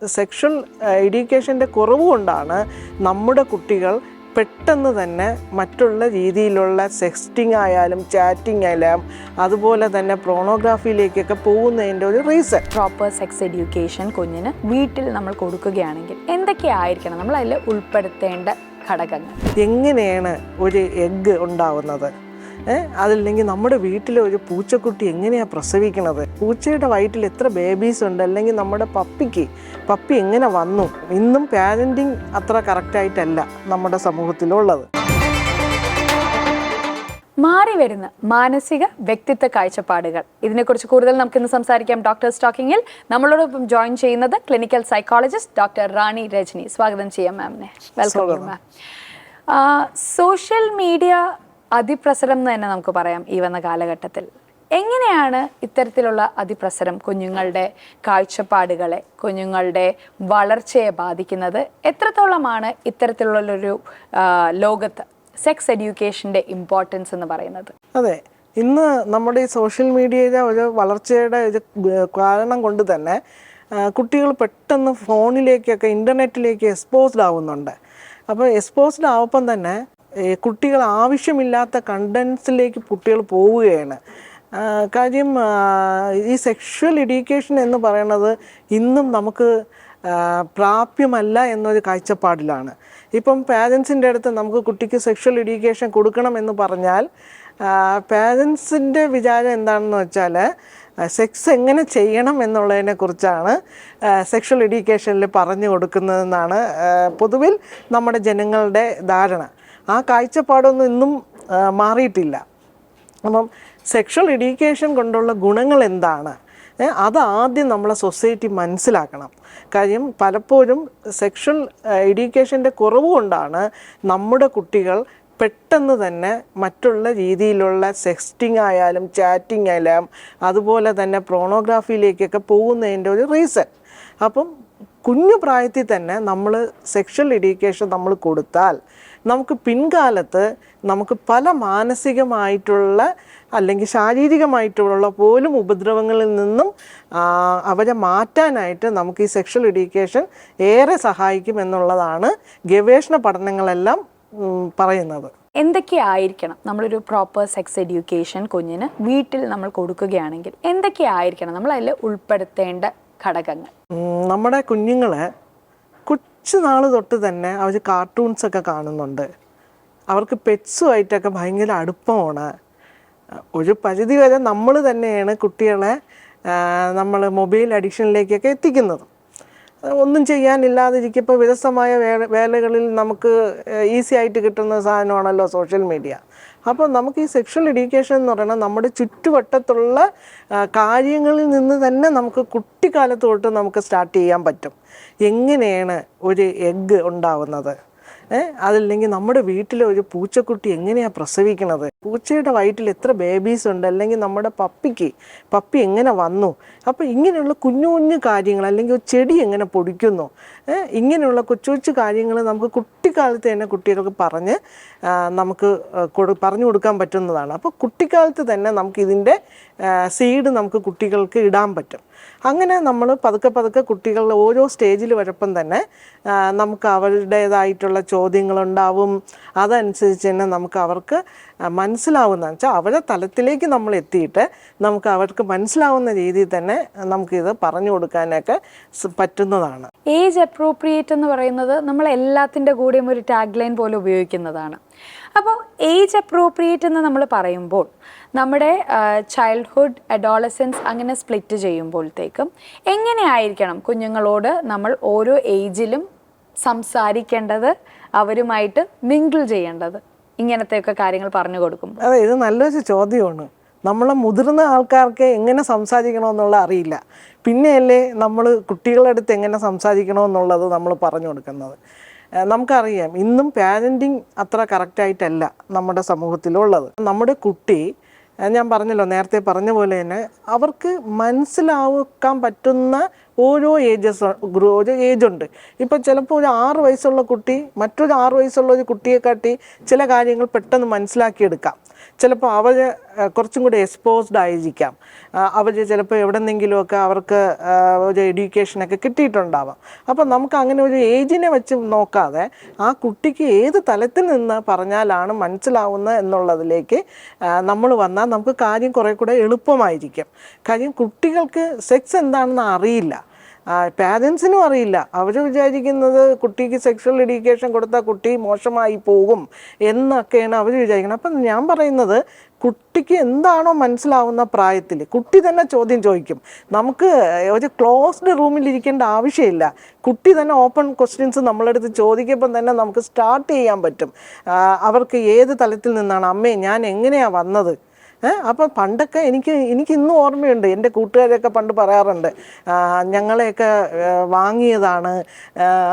Sexual എഡ്യൂക്കേഷൻ്റെ കുറവ് കൊണ്ടാണ് നമ്മുടെ കുട്ടികൾ പെട്ടെന്ന് തന്നെ മറ്റുള്ള രീതിയിലുള്ള സെക്സ്റ്റിംഗ് ആയാലും ചാറ്റിംഗ് ആയാലും അതുപോലെ തന്നെ പ്രോണോഗ്രാഫിയിലേക്കൊക്കെ പോകുന്നതിൻ്റെ ഒരു റീസൺ. പ്രോപ്പർ സെക്സ് എഡ്യൂക്കേഷൻ കുഞ്ഞിന് വീട്ടിൽ നമ്മൾ കൊടുക്കുകയാണെങ്കിൽ എന്തൊക്കെയായിരിക്കണം നമ്മൾ അതിൽ ഉൾപ്പെടുത്തേണ്ട ഘടകങ്ങൾ? എങ്ങനെയാണ് ഒരു എഗ്ഗ് ഉണ്ടാവുന്നത്, അതല്ലെങ്കിൽ നമ്മുടെ വീട്ടിലെ ഒരു പൂച്ചക്കുട്ടി എങ്ങനെയാണ് പ്രസവിക്കുന്നത്, പൂച്ചയുടെ വയറ്റിൽ എത്ര ബേബീസ് ഉണ്ട്, അല്ലെങ്കിൽ നമ്മുടെ പപ്പി എങ്ങനെ വന്നു. ഇന്നും പാരൻറ്റിങ് അത്ര കറക്റ്റായിട്ടല്ല നമ്മുടെ സമൂഹത്തിലുള്ളത്. മാറി വരുന്ന മാനസിക വ്യക്തിത്വ കാഴ്ചപ്പാടുകൾ, ഇതിനെക്കുറിച്ച് കൂടുതൽ നമുക്കിന്ന് സംസാരിക്കാം. ഡോക്ടേഴ്സ് ടോക്കിങ്ങിൽ നമ്മളോടൊപ്പം ജോയിൻ ചെയ്യുന്നത് clinical psychologist doctor Rani Rajani. സ്വാഗതം ചെയ്യാം മാമിനെ. Welcome ma'am. സോഷ്യൽ മീഡിയ അതിപ്രസരം എന്ന് തന്നെ നമുക്ക് പറയാം ഈ വന്ന കാലഘട്ടത്തിൽ. എങ്ങനെയാണ് ഇത്തരത്തിലുള്ള അതിപ്രസരം കുഞ്ഞുങ്ങളുടെ കാഴ്ചപ്പാടുകളെ, കുഞ്ഞുങ്ങളുടെ വളർച്ചയെ ബാധിക്കുന്നത്? എത്രത്തോളമാണ് ഇത്തരത്തിലുള്ളൊരു ലോകത്ത് സെക്സ് എഡ്യൂക്കേഷൻ്റെ ഇമ്പോർട്ടൻസ് എന്ന് പറയുന്നത്? അതെ, ഇന്ന് നമ്മുടെ ഈ സോഷ്യൽ മീഡിയയുടെ ഒരു വളർച്ചയുടെ ഒരു കാരണം കൊണ്ട് തന്നെ കുട്ടികൾ പെട്ടെന്ന് ഫോണിലേക്കൊക്കെ ഇൻ്റർനെറ്റിലേക്ക് എക്സ്പോസ്ഡ് ആവുന്നുണ്ട്. അപ്പോൾ എക്സ്പോസ്ഡ് ആവുമ്പം തന്നെ കുട്ടികൾ ആവശ്യമില്ലാത്ത കണ്ടൻസിലേക്ക് കുട്ടികൾ പോവുകയാണ്. കാര്യം ഈ സെക്ഷൽ എഡ്യൂക്കേഷൻ എന്ന് പറയുന്നത് ഇന്നും നമുക്ക് പ്രാപ്യമല്ല എന്നൊരു കാഴ്ചപ്പാടിലാണ്. ഇപ്പം പാരൻസിൻ്റെ അടുത്ത് നമുക്ക് കുട്ടിക്ക് സെക്ഷൽ എഡ്യൂക്കേഷൻ കൊടുക്കണമെന്ന് പറഞ്ഞാൽ പാരൻസിൻ്റെ വിചാരം എന്താണെന്ന് വെച്ചാൽ സെക്സ് എങ്ങനെ ചെയ്യണം എന്നുള്ളതിനെ കുറിച്ചാണ് സെക്ഷൽ എഡ്യൂക്കേഷനിൽ പറഞ്ഞു കൊടുക്കുന്നതെന്നാണ് പൊതുവിൽ നമ്മുടെ ജനങ്ങളുടെ ധാരണ. ആ കാഴ്ചപ്പാടൊന്നും ഇന്നും മാറിയിട്ടില്ല. അപ്പം സെക്ഷൽ എഡ്യൂക്കേഷൻ കൊണ്ടുള്ള ഗുണങ്ങൾ എന്താണ്, അത് ആദ്യം നമ്മളെ സൊസൈറ്റി മനസ്സിലാക്കണം. കാര്യം പലപ്പോഴും സെക്ഷൽ എഡ്യൂക്കേഷൻ്റെ കുറവ് കൊണ്ടാണ് നമ്മുടെ കുട്ടികൾ പെട്ടെന്ന് തന്നെ മറ്റുള്ള രീതിയിലുള്ള സെക്സ്റ്റിംഗ് ആയാലും ചാറ്റിംഗ് ആയാലും അതുപോലെ തന്നെ പ്രോണോഗ്രാഫിയിലേക്കൊക്കെ പോകുന്നതിൻ്റെ ഒരു റീസൺ. അപ്പം കുഞ്ഞു പ്രായത്തിൽ തന്നെ നമ്മൾ സെക്ഷൽ എഡ്യൂക്കേഷൻ നമ്മൾ കൊടുത്താൽ നമുക്ക് പിൻകാലത്ത് നമുക്ക് പല മാനസികമായിട്ടുള്ള അല്ലെങ്കിൽ ശാരീരികമായിട്ടുള്ള പോലും ഉപദ്രവങ്ങളിൽ നിന്നും അവരെ മാറ്റാനായിട്ട് നമുക്ക് ഈ സെക്ഷൽ എഡ്യൂക്കേഷൻ ഏറെ സഹായിക്കും എന്നുള്ളതാണ് ഗവേഷണ പഠനങ്ങളെല്ലാം പറയുന്നത്. എന്തൊക്കെയായിരിക്കണം നമ്മളൊരു പ്രോപ്പർ സെക്സ് എഡ്യൂക്കേഷൻ കുഞ്ഞിന് വീട്ടിൽ നമ്മൾ കൊടുക്കുകയാണെങ്കിൽ എന്തൊക്കെയായിരിക്കണം നമ്മൾ അതിൽ ഉൾപ്പെടുത്തേണ്ട ഘടകങ്ങൾ? നമ്മുടെ കുഞ്ഞുങ്ങളെ കൊച്ചു നാൾ തൊട്ട് തന്നെ അവർ കാർട്ടൂൺസൊക്കെ കാണുന്നുണ്ട്. അവർക്ക് പെറ്റ്സുമായിട്ടൊക്കെ ഭയങ്കര അടുപ്പമാണ്. ഒരു പരിധി വരെ നമ്മൾ തന്നെയാണ് കുട്ടികളെ നമ്മൾ മൊബൈൽ അഡിക്ഷനിലേക്കൊക്കെ എത്തിക്കുന്നത്. ഒന്നും ചെയ്യാനില്ലാതിരിക്കുമ്പോൾ വിരസമായ വേലകളിൽ നമുക്ക് ഈസി ആയിട്ട് കിട്ടുന്ന സാധനമാണല്ലോ സോഷ്യൽ മീഡിയ. അപ്പോൾ നമുക്ക് ഈ സെക്ഷൽ എഡ്യൂക്കേഷൻ എന്ന് പറയുന്നത് നമ്മുടെ ചുറ്റുവട്ടത്തുള്ള കാര്യങ്ങളിൽ നിന്ന് തന്നെ നമുക്ക് കുട്ടിക്കാലത്ത് തൊട്ട് നമുക്ക് സ്റ്റാർട്ട് ചെയ്യാൻ പറ്റും. എങ്ങനെയാണ് ഒരു എഗ്ഗ് ഉണ്ടാവുന്നത്, അതല്ലെങ്കിൽ നമ്മുടെ വീട്ടിലെ ഒരു പൂച്ചക്കുട്ടി എങ്ങനെയാണ് പ്രസവിക്കുന്നത്, പൂച്ചയുടെ വയറ്റിൽ എത്ര ബേബീസ് ഉണ്ട്, അല്ലെങ്കിൽ നമ്മുടെ പപ്പി എങ്ങനെ വന്നു. അപ്പോൾ ഇങ്ങനെയുള്ള കുഞ്ഞു കുഞ്ഞു കാര്യങ്ങൾ, അല്ലെങ്കിൽ ഒരു ചെടി എങ്ങനെ പൊടിക്കുന്നു, ഇങ്ങനെയുള്ള കൊച്ചു കൊച്ചു കാര്യങ്ങൾ നമുക്ക് കുട്ടിക്കാലത്ത് തന്നെ കുട്ടികൾക്ക് നമുക്ക് പറഞ്ഞു കൊടുക്കാൻ പറ്റുന്നതാണ്. അപ്പോൾ കുട്ടിക്കാലത്ത് തന്നെ നമുക്ക് ഇതിൻ്റെ സീഡ് നമുക്ക് കുട്ടികൾക്ക് ഇടാൻ പറ്റും. അങ്ങനെ നമ്മൾ പതുക്കെ കുട്ടികളുടെ ഓരോ സ്റ്റേജിൽ വരുമ്പം തന്നെ നമുക്ക് അവരുടേതായിട്ടുള്ള ചോദ്യങ്ങളുണ്ടാവും. അതനുസരിച്ച് തന്നെ നമുക്ക് അവർക്ക് മനസ്സിലാവുന്നതെന്ന് വെച്ചാൽ അവരുടെ തലത്തിലേക്ക് നമ്മൾ എത്തിയിട്ട് നമുക്ക് അവർക്ക് മനസ്സിലാവുന്ന രീതിയിൽ തന്നെ നമുക്കിത് പറഞ്ഞു കൊടുക്കാനൊക്കെ പറ്റുന്നതാണ്. ഏജ് അപ്രോപ്രിയേറ്റ് എന്ന് പറയുന്നത് നമ്മൾ എല്ലാത്തിൻ്റെ കൂടെയും ഒരു ടാഗ് ലൈൻ പോലെ ഉപയോഗിക്കുന്നതാണ്. അപ്പോൾ ഏജ് അപ്രോപ്രിയേറ്റ് എന്ന് നമ്മൾ പറയുമ്പോൾ നമ്മുടെ ചൈൽഡ്ഹുഡ്, അഡോളസൻസ് അങ്ങനെ സ്പ്ലിറ്റ് ചെയ്യുമ്പോഴത്തേക്കും എങ്ങനെയായിരിക്കണം കുഞ്ഞുങ്ങളോട് നമ്മൾ ഓരോ ഏജിലും സംസാരിക്കേണ്ടത്, അവരുമായിട്ട് മിങ്കിൾ ചെയ്യേണ്ടത്, ഇങ്ങനത്തെയൊക്കെ കാര്യങ്ങൾ പറഞ്ഞു കൊടുക്കും? അതെ, ഇത് നല്ലൊരു ചോദ്യമാണ്. നമ്മളെ മുതിർന്ന ആൾക്കാർക്ക് എങ്ങനെ സംസാരിക്കണമെന്നുള്ള അറിയില്ല, പിന്നെയല്ലേ നമ്മൾ കുട്ടികളുടെ അടുത്ത് എങ്ങനെ സംസാരിക്കണമെന്നുള്ളത് നമ്മൾ പറഞ്ഞു കൊടുക്കുന്നത്. നമുക്കറിയാം ഇന്നും പാരൻറ്റിങ് അത്ര കറക്റ്റായിട്ടല്ല നമ്മുടെ സമൂഹത്തിലുള്ളത്. നമ്മുടെ കുട്ടി, ഞാൻ പറഞ്ഞല്ലോ നേരത്തെ പറഞ്ഞ പോലെ തന്നെ, അവർക്ക് മനസ്സിലാക്കാൻ പറ്റുന്ന ഓരോ ഒരു ഏജുണ്ട്. ഇപ്പം ചിലപ്പോൾ ഒരു 6 വയസ്സുള്ള കുട്ടി മറ്റൊരു 6 വയസ്സുള്ള ഒരു കുട്ടിയെക്കാട്ടി ചില കാര്യങ്ങൾ പെട്ടെന്ന് മനസ്സിലാക്കിയെടുക്കാം. ചിലപ്പോൾ അവർ കുറച്ചും കൂടി എക്സ്പോസ്ഡ് ആയിരിക്കാം. അവർ ചിലപ്പോൾ എവിടെന്നെങ്കിലുമൊക്കെ അവർക്ക് ഒരു എഡ്യൂക്കേഷനൊക്കെ കിട്ടിയിട്ടുണ്ടാവാം. അപ്പം നമുക്ക് അങ്ങനെ ഒരു ഏജിനെ വെച്ച് നോക്കാതെ ആ കുട്ടിക്ക് ഏത് തലത്തിൽ നിന്ന് പറഞ്ഞാലാണ് മനസ്സിലാവുന്നത് എന്നുള്ളതിലേക്ക് നമ്മൾ വന്നാൽ നമുക്ക് കാര്യം കുറേ കൂടെ എളുപ്പമായിരിക്കും. കാര്യം കുട്ടികൾക്ക് സെക്സ് എന്താണെന്ന് അറിയില്ല, പാരൻസിനും അറിയില്ല. അവർ വിചാരിക്കുന്നത് കുട്ടിക്ക് സെക്ഷൽ എഡ്യൂക്കേഷൻ കൊടുത്താൽ കുട്ടി മോശമായി പോകും എന്നൊക്കെയാണ് അവർ വിചാരിക്കുന്നത്. അപ്പം ഞാൻ പറയുന്നത് കുട്ടിക്ക് എന്താണോ മനസ്സിലാവുന്ന പ്രായത്തിൽ കുട്ടി തന്നെ ചോദ്യം ചോദിക്കും. നമുക്ക് ഒരു ക്ലോസ്ഡ് റൂമിലിരിക്കേണ്ട ആവശ്യമില്ല. കുട്ടി തന്നെ ഓപ്പൺ ക്വസ്റ്റ്യൻസ് നമ്മളെടുത്ത് ചോദിക്കുമ്പം തന്നെ നമുക്ക് സ്റ്റാർട്ട് ചെയ്യാൻ പറ്റും. അവർക്ക് ഏത് തലത്തിൽ നിന്നാണ് അമ്മേ ഞാൻ എങ്ങനെയാണ് വന്നത്. അപ്പോൾ പണ്ടൊക്കെ എനിക്ക് ഇന്നും ഓർമ്മയുണ്ട്, എൻ്റെ കൂട്ടുകാരൊക്കെ പണ്ട് പറയാറുണ്ട് ഞങ്ങളെയൊക്കെ വാങ്ങിയതാണ്,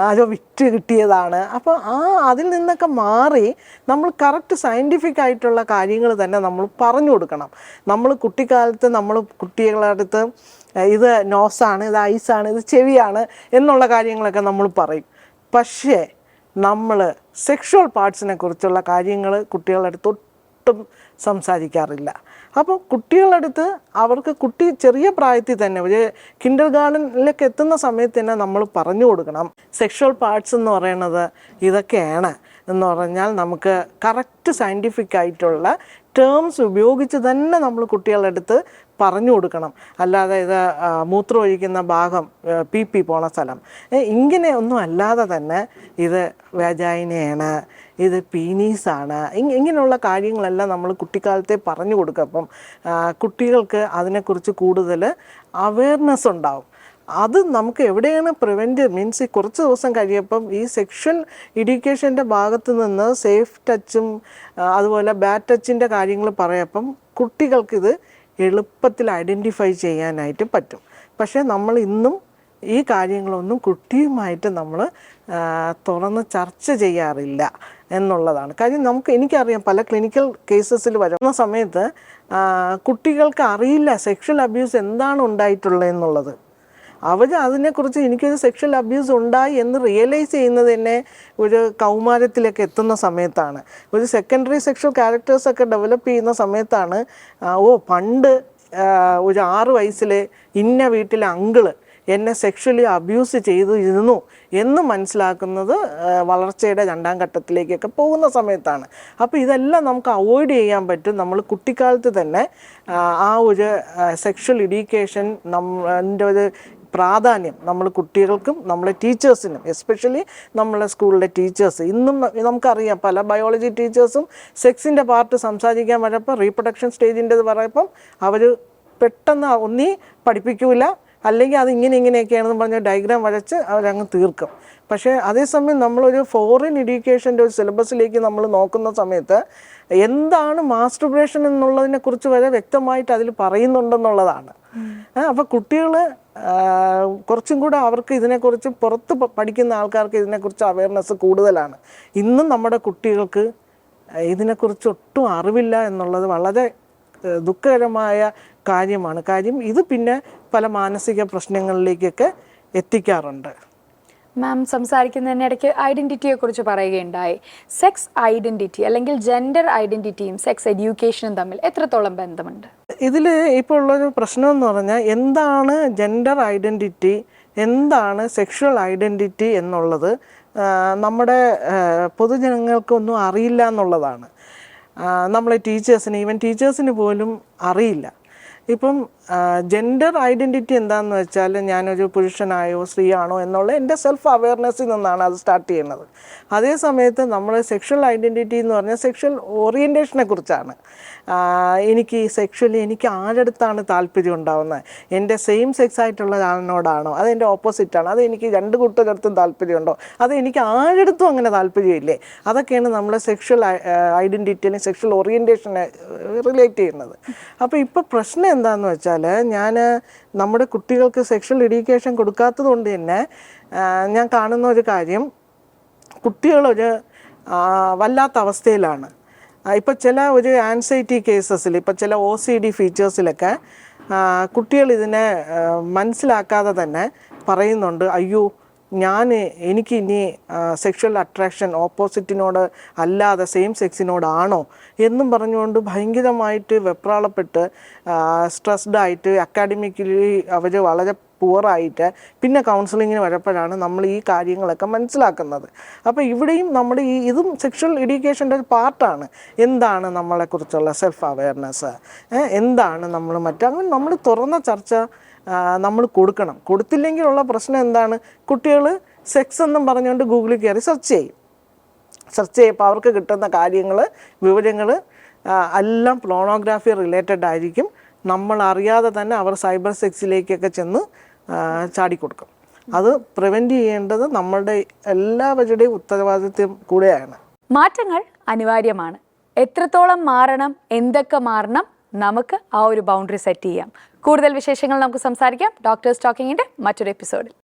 അതോ വിറ്റ് കിട്ടിയതാണ്. അപ്പോൾ അതിൽ നിന്നൊക്കെ മാറി നമ്മൾ കറക്റ്റ് സയൻറ്റിഫിക് ആയിട്ടുള്ള കാര്യങ്ങൾ തന്നെ നമ്മൾ പറഞ്ഞു കൊടുക്കണം. നമ്മൾ കുട്ടിക്കാലത്ത് നമ്മൾ കുട്ടികളുടെ അടുത്ത് ഇത് നോസാണ്, ഇത് ഐസാണ്, ഇത് ചെവിയാണ് എന്നുള്ള കാര്യങ്ങളൊക്കെ നമ്മൾ പറയും. പക്ഷേ നമ്മൾ സെക്ഷുവൽ പാർട്സിനെ കുറിച്ചുള്ള കാര്യങ്ങൾ കുട്ടികളുടെ അടുത്ത് ഒട്ടും സംസാരിക്കാറില്ല. അപ്പോൾ കുട്ടികളുടെ അടുത്ത് അവർക്ക് കുട്ടി ചെറിയ പ്രായത്തിൽ തന്നെ ഒരു കിൻഡർ ഗാർഡനിലേക്ക് എത്തുന്ന സമയത്ത് തന്നെ നമ്മൾ പറഞ്ഞു കൊടുക്കണം സെക്ഷുവൽ പാർട്സ് എന്ന് പറയുന്നത് ഇതൊക്കെയാണ് എന്ന് പറഞ്ഞാൽ നമുക്ക് കറക്റ്റ് സയൻറ്റിഫിക് ആയിട്ടുള്ള ടേംസ് ഉപയോഗിച്ച് തന്നെ നമ്മൾ കുട്ടികളുടെ അടുത്ത് പറഞ്ഞു കൊടുക്കണം. അല്ലാതെ ഇത് മൂത്രം ഒഴിക്കുന്ന ഭാഗം പി പോണ സ്ഥലം ഇങ്ങനെ ഒന്നും അല്ലാതെ തന്നെ ഇത് വജൈനയാണ്, ഇത് പീനീസാണ്, ഇങ്ങനെയുള്ള കാര്യങ്ങളെല്ലാം നമ്മൾ കുട്ടിക്കാലത്തെ പറഞ്ഞു കൊടുക്കുക. അപ്പം കുട്ടികൾക്ക് അതിനെക്കുറിച്ച് കൂടുതൽ അവയർനെസ് ഉണ്ടാവും. അത് നമുക്ക് എവിടെയാണ് പ്രിവെൻറ്റ് മീൻസ് ഈ കുറച്ച് ദിവസം കഴിയുമ്പം ഈ സെക്ഷൽ എഡ്യൂക്കേഷൻ്റെ ഭാഗത്ത് നിന്ന് സേഫ് ടച്ചും അതുപോലെ ബാഡ് ടച്ചിൻ്റെ കാര്യങ്ങൾ പറയപ്പം കുട്ടികൾക്കിത് എളുപ്പത്തിൽ ഐഡൻറ്റിഫൈ ചെയ്യാനായിട്ട് പറ്റും. പക്ഷേ നമ്മൾ ഇന്നും ഈ കാര്യങ്ങളൊന്നും കുട്ടിയുമായിട്ട് നമ്മൾ തുറന്ന് ചർച്ച ചെയ്യാറില്ല എന്നുള്ളതാണ് കാര്യം. എനിക്കറിയാം പല ക്ലിനിക്കൽ കേസസിൽ വരുന്ന സമയത്ത് കുട്ടികൾക്ക് അറിയില്ല സെക്ഷൽ അബ്യൂസ് എന്താണ് ഉണ്ടായിട്ടുള്ളത് അവർ അതിനെക്കുറിച്ച് എനിക്കൊരു സെക്ഷൽ അബ്യൂസ് ഉണ്ടായി എന്ന് റിയലൈസ് ചെയ്യുന്നത് തന്നെ ഒരു കൗമാരത്തിലേക്ക് എത്തുന്ന സമയത്താണ്. ഒരു സെക്കൻഡറി സെക്ഷൽ ക്യാരക്ടേഴ്സൊക്കെ ഡെവലപ്പ് ചെയ്യുന്ന സമയത്താണ് പണ്ട് ഒരു 6 വയസ്സിൽ ഇന്ന വീട്ടിലെ അങ്കിള് എന്നെ സെക്ഷലി അബ്യൂസ് ചെയ്തിരുന്നു എന്ന് മനസ്സിലാക്കുന്നത് വളർച്ചയുടെ 2ാം ഘട്ടത്തിലേക്കൊക്കെ പോകുന്ന സമയത്താണ്. അപ്പോൾ ഇതെല്ലാം നമുക്ക് അവോയ്ഡ് ചെയ്യാൻ പറ്റും. നമ്മൾ കുട്ടിക്കാലത്ത് തന്നെ ആ ഒരു സെക്ഷൽ എഡ്യൂക്കേഷൻ നമ്മുടെ ഒരു പ്രാധാന്യം നമ്മൾ കുട്ടികൾക്കും നമ്മളെ ടീച്ചേഴ്സിനും എസ്പെഷ്യലി നമ്മളെ സ്കൂളിലെ ടീച്ചേഴ്സ് ഇന്നും നമുക്കറിയാം പല ബയോളജി ടീച്ചേഴ്സും സെക്സിൻ്റെ പാർട്ട് സംസാരിക്കാൻ വരപ്പോൾ റീപ്രൊഡക്ഷൻ സ്റ്റേജിൻ്റെത് പറയുമ്പം അവർ പെട്ടെന്ന് ഒന്നീ പഠിപ്പിക്കൂല, അല്ലെങ്കിൽ അത് ഇങ്ങനെയൊക്കെയാണെന്ന് പറഞ്ഞ് ഡയഗ്രാം വരച്ച് അവരങ്ങ് തീർക്കും. പക്ഷേ അതേസമയം നമ്മളൊരു ഫോറിൻ എഡ്യൂക്കേഷൻ്റെ ഒരു സിലബസിലേക്ക് നമ്മൾ നോക്കുന്ന സമയത്ത് എന്താണ് മാസ്റ്റുർബേഷൻ എന്നുള്ളതിനെക്കുറിച്ച് വരെ വ്യക്തമായിട്ട് അതിൽ പറയുന്നുണ്ടെന്നുള്ളതാണ്. അപ്പോൾ കുട്ടികൾ കുറച്ചും കൂടെ അവർക്ക് ഇതിനെക്കുറിച്ച് പുറത്ത് പഠിക്കുന്ന ആൾക്കാർക്ക് ഇതിനെക്കുറിച്ച് അവയർനെസ് കൂടുതലാണ്. ഇന്നും നമ്മുടെ കുട്ടികൾക്ക് ഇതിനെക്കുറിച്ച് ഒട്ടും അറിവില്ല എന്നുള്ളത് വളരെ ദുഃഖകരമായ കാര്യമാണ്. കാര്യം ഇത് പിന്നെ പല മാനസിക പ്രശ്നങ്ങളിലേക്കൊക്കെ എത്തിക്കാറുണ്ട്. മാം സംസാരിക്കുന്നതിനിടയ്ക്ക് ഐഡൻറ്റിറ്റിയെ കുറിച്ച് പറയുകയുണ്ടായി. സെക്സ് ഐഡൻറ്റിറ്റി അല്ലെങ്കിൽ ജെൻഡർ ഐഡൻറ്റിറ്റിയും സെക്സ് എഡ്യൂക്കേഷനും തമ്മിൽ എത്രത്തോളം ബന്ധമുണ്ട്? ഇതിൽ ഇപ്പോൾ ഉള്ളൊരു പ്രശ്നം എന്ന് പറഞ്ഞാൽ എന്താണ് ജെൻഡർ ഐഡൻറ്റിറ്റി, എന്താണ് സെക്ഷുവൽ ഐഡൻറ്റിറ്റി എന്നുള്ളത് നമ്മുടെ പൊതുജനങ്ങൾക്കൊന്നും അറിയില്ല എന്നുള്ളതാണ്. നമ്മളെ ഈവൻ ടീച്ചേഴ്സിന് പോലും അറിയില്ല. ഇപ്പം ജെൻഡർ ഐഡൻറ്റിറ്റി എന്താണെന്ന് വെച്ചാൽ ഞാനൊരു പുരുഷനായോ സ്ത്രീയാണോ എന്നുള്ള എൻ്റെ സെൽഫ് അവയർനെസ്സിൽ നിന്നാണ് അത് സ്റ്റാർട്ട് ചെയ്യുന്നത്. അതേ സമയത്ത് നമ്മൾ സെക്ഷൽ ഐഡൻറ്റിറ്റി എന്ന് പറഞ്ഞാൽ സെക്ഷൽ ഓറിയൻറ്റേഷനെ കുറിച്ചാണ്. എനിക്ക് ആരടുത്താണ് താല്പര്യം ഉണ്ടാകുന്നത്, എൻ്റെ സെയിം സെക്സ് ആയിട്ടുള്ള ആളിനോടാണോ, അതെൻ്റെ ഓപ്പോസിറ്റാണോ, അത് എനിക്ക് 2 കൂട്ടരടുത്തും താല്പര്യമുണ്ടോ, അത് എനിക്ക് ആരടുത്തും അങ്ങനെ താല്പര്യമില്ലേ, അതൊക്കെയാണ് നമ്മളെ സെക്ഷൽ ഐഡൻറ്റിറ്റി അല്ലെങ്കിൽ സെക്ഷൽ ഓറിയൻറ്റേഷനെ റിലേറ്റ് ചെയ്യുന്നത്. അപ്പോൾ ഇപ്പോൾ പ്രശ്നം എന്താണെന്ന് വെച്ചാൽ നമ്മുടെ കുട്ടികൾക്ക് സെക്ഷൽ എഡ്യൂക്കേഷൻ കൊടുക്കാത്തത് കൊണ്ട് തന്നെ ഞാൻ കാണുന്ന ഒരു കാര്യം, കുട്ടികളൊരു വല്ലാത്ത അവസ്ഥയിലാണ്. ഇപ്പോൾ ചില ഒരു ആൻസൈറ്റി കേസസിൽ, ഇപ്പോൾ ചില OCD ഫീച്ചേഴ്സിലൊക്കെ കുട്ടികൾ ഇതിനെ മനസ്സിലാക്കാതെ തന്നെ പറയുന്നുണ്ട്, അയ്യോ എനിക്ക് ഇനി സെക്ഷൽ അട്രാക്ഷൻ ഓപ്പോസിറ്റിനോട് അല്ലാതെ സെയിം സെക്സിനോടാണോ എന്നും പറഞ്ഞുകൊണ്ട് ഭയങ്കരമായിട്ട് വെപ്രാളപ്പെട്ട് സ്ട്രെസ്ഡ് ആയിട്ട് അക്കാഡമിക്കലി അവർ വളരെ പുവറായിട്ട് പിന്നെ കൗൺസിലിങ്ങിന് വരപ്പോഴാണ് നമ്മൾ ഈ കാര്യങ്ങളൊക്കെ മനസ്സിലാക്കുന്നത്. അപ്പോൾ ഇവിടെയും നമ്മുടെ ഇതും സെക്ഷൽ എഡ്യൂക്കേഷൻ്റെ ഒരു പാർട്ടാണ്. എന്താണ് നമ്മളെക്കുറിച്ചുള്ള സെൽഫ് അവെയർനെസ്, എന്താണ് അങ്ങനെ നമ്മൾ തുറന്ന ചർച്ച നമ്മൾ കൊടുത്തില്ലെങ്കിലുള്ള പ്രശ്നം എന്താണ്, കുട്ടികൾ സെക്സ് എന്നും പറഞ്ഞുകൊണ്ട് ഗൂഗിളിൽ കയറി സെർച്ച് ചെയ്യുമ്പോൾ അവർക്ക് കിട്ടുന്ന കാര്യങ്ങൾ വിവരങ്ങൾ എല്ലാം പോണോഗ്രാഫി റിലേറ്റഡ് ആയിരിക്കും. നമ്മൾ അറിയാതെ തന്നെ അവർ സൈബർ സെക്സിലേക്കൊക്കെ ചെന്ന് ചാടിക്കൊടുക്കും. അത് പ്രിവെൻറ്റ് ചെയ്യേണ്ടത് നമ്മളുടെ എല്ലാവരുടെയും ഉത്തരവാദിത്വം കൂടെയാണ്. മാറ്റങ്ങൾ അനിവാര്യമാണ്. എത്രത്തോളം മാറണം, എന്തൊക്കെ മാറണം, നമുക്ക് ആ ഒരു ബൗണ്ടറി സെറ്റ് ചെയ്യാം. കൂടുതൽ വിശേഷങ്ങൾ നമുക്ക് സംസാരിക്കാം ഡോക്ടേഴ്സ് ടോക്കിങ്ങിൻ്റെ മറ്റൊരു എപ്പിസോഡിൽ.